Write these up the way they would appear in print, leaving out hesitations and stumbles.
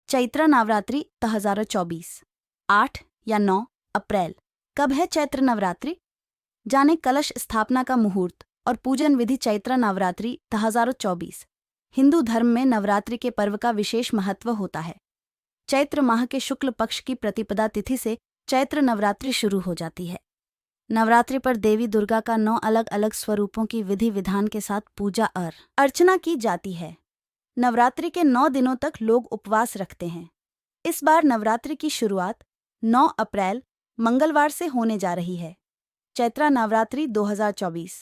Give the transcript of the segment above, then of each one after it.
चैत्र नवरात्रि 2024 8 या 9 अप्रैल। कब है चैत्र नवरात्रि? जाने कलश स्थापना का मुहूर्त और पूजन विधि। चैत्र नवरात्रि 2024 हिंदू धर्म में नवरात्रि के पर्व का विशेष महत्व होता है। चैत्र माह के शुक्ल पक्ष की प्रतिपदा तिथि से चैत्र नवरात्रि शुरू हो जाती है। नवरात्रि पर देवी दुर्गा का 9 अलग अलग स्वरूपों की विधि विधान के साथ पूजा अर्चना की जाती है। नवरात्रि के 9 दिनों तक लोग उपवास रखते हैं। इस बार नवरात्रि की शुरुआत 9 अप्रैल मंगलवार से होने जा रही है। चैत्र नवरात्रि 2024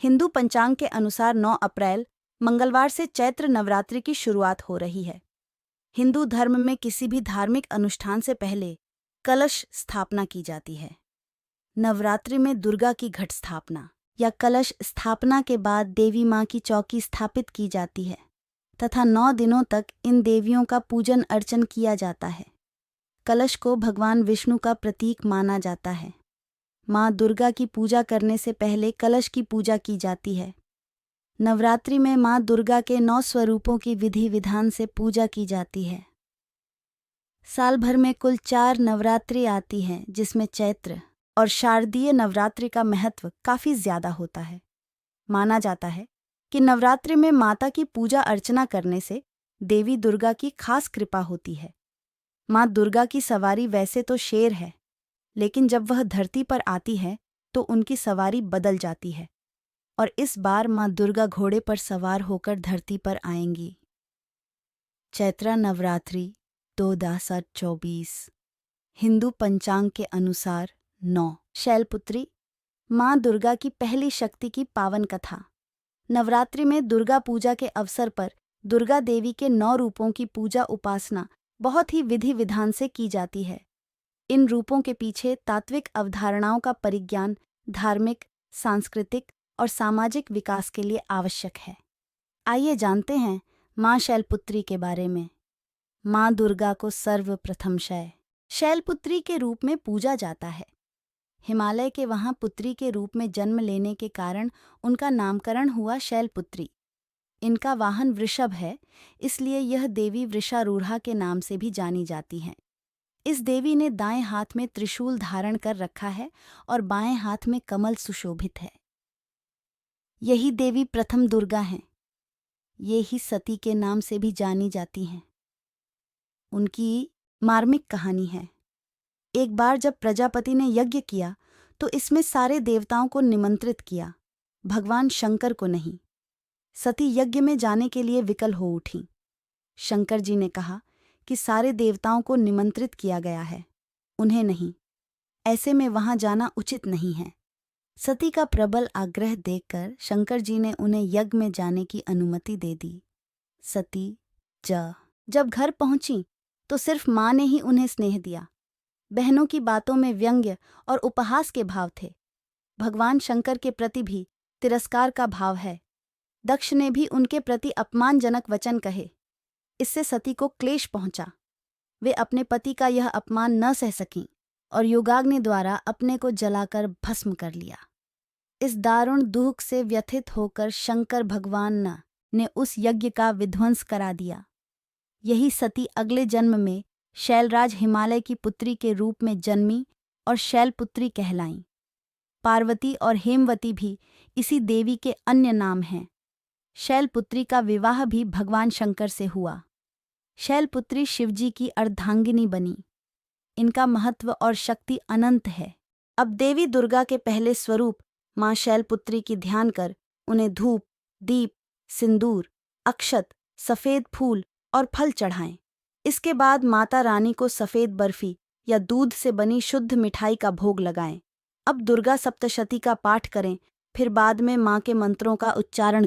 हिंदू पंचांग के अनुसार 9 अप्रैल मंगलवार से चैत्र नवरात्रि की शुरुआत हो रही है। हिंदू धर्म में किसी भी धार्मिक अनुष्ठान से पहले कलश स्थापना की जाती है। नवरात्रि में दुर्गा की घट स्थापना या कलश स्थापना के बाद देवी मां की चौकी स्थापित की जाती है तथा 9 दिनों तक इन देवियों का पूजन अर्चन किया जाता है। कलश को भगवान विष्णु का प्रतीक माना जाता है। मां दुर्गा की पूजा करने से पहले कलश की पूजा की जाती है। नवरात्रि में मां दुर्गा के 9 स्वरूपों की विधि विधान से पूजा की जाती है। साल भर में कुल 4 नवरात्रि आती हैं, जिसमें चैत्र और शारदीय नवरात्रि का महत्व काफी ज्यादा होता है। माना जाता है कि नवरात्रि में माता की पूजा अर्चना करने से देवी दुर्गा की खास कृपा होती है। मां दुर्गा की सवारी वैसे तो शेर है, लेकिन जब वह धरती पर आती है तो उनकी सवारी बदल जाती है और इस बार मां दुर्गा घोड़े पर सवार होकर धरती पर आएंगी। चैत्र नवरात्रि 2024 हिंदू पंचांग के अनुसार 9 शैलपुत्री मां दुर्गा की पहली शक्ति की पावन कथा। नवरात्रि में दुर्गा पूजा के अवसर पर दुर्गा देवी के 9 रूपों की पूजा उपासना बहुत ही विधि विधान से की जाती है। इन रूपों के पीछे तात्विक अवधारणाओं का परिज्ञान धार्मिक, सांस्कृतिक और सामाजिक विकास के लिए आवश्यक है। आइए जानते हैं मां शैलपुत्री के बारे में। मां दुर्गा को सर्वप्रथम शैलपुत्री के रूप में पूजा जाता है। हिमालय के वहां पुत्री के रूप में जन्म लेने के कारण उनका नामकरण हुआ शैलपुत्री। इनका वाहन वृषभ है, इसलिए यह देवी वृषारूढ़ा के नाम से भी जानी जाती हैं। इस देवी ने दाएं हाथ में त्रिशूल धारण कर रखा है और बाएं हाथ में कमल सुशोभित है। यही देवी प्रथम दुर्गा हैं। ये ही सती के नाम से भी जानी जाती हैं। उनकी मार्मिक कहानी है। एक बार जब प्रजापति ने यज्ञ किया तो इसमें सारे देवताओं को निमंत्रित किया, भगवान शंकर को नहीं। सती यज्ञ में जाने के लिए विकल हो उठी। शंकर जी ने कहा कि सारे देवताओं को निमंत्रित किया गया है, उन्हें नहीं, ऐसे में वहां जाना उचित नहीं है। सती का प्रबल आग्रह देखकर शंकर जी ने उन्हें यज्ञ में जाने की अनुमति दे दी। सती जब घर पहुंची तो सिर्फ मां ने ही उन्हें स्नेह दिया। बहनों की बातों में व्यंग्य और उपहास के भाव थे। भगवान शंकर के प्रति भी तिरस्कार का भाव है। दक्ष ने भी उनके प्रति अपमानजनक वचन कहे। इससे सती को क्लेश पहुंचा। वे अपने पति का यह अपमान न सह सकीं और योगाग्नि द्वारा अपने को जलाकर भस्म कर लिया। इस दारुण दुख से व्यथित होकर शंकर भगवान ने उस यज्ञ का विध्वंस करा दिया। यही सती अगले जन्म में शैलराज हिमालय की पुत्री के रूप में जन्मी और शैलपुत्री कहलाईं। पार्वती और हेमवती भी इसी देवी के अन्य नाम हैं। शैलपुत्री का विवाह भी भगवान शंकर से हुआ। शैलपुत्री शिवजी की अर्धांगिनी बनी। इनका महत्व और शक्ति अनंत है। अब देवी दुर्गा के पहले स्वरूप मां शैलपुत्री की ध्यान कर उन्हें धूप, दीप, सिंदूर, अक्षत, सफेद फूल और फल चढ़ाएं। इसके बाद माता रानी को सफेद बर्फी या दूध से बनी शुद्ध मिठाई का भोग लगाएं। अब दुर्गा सप्तशती का पाठ करें, फिर बाद में मां के मंत्रों का उच्चारण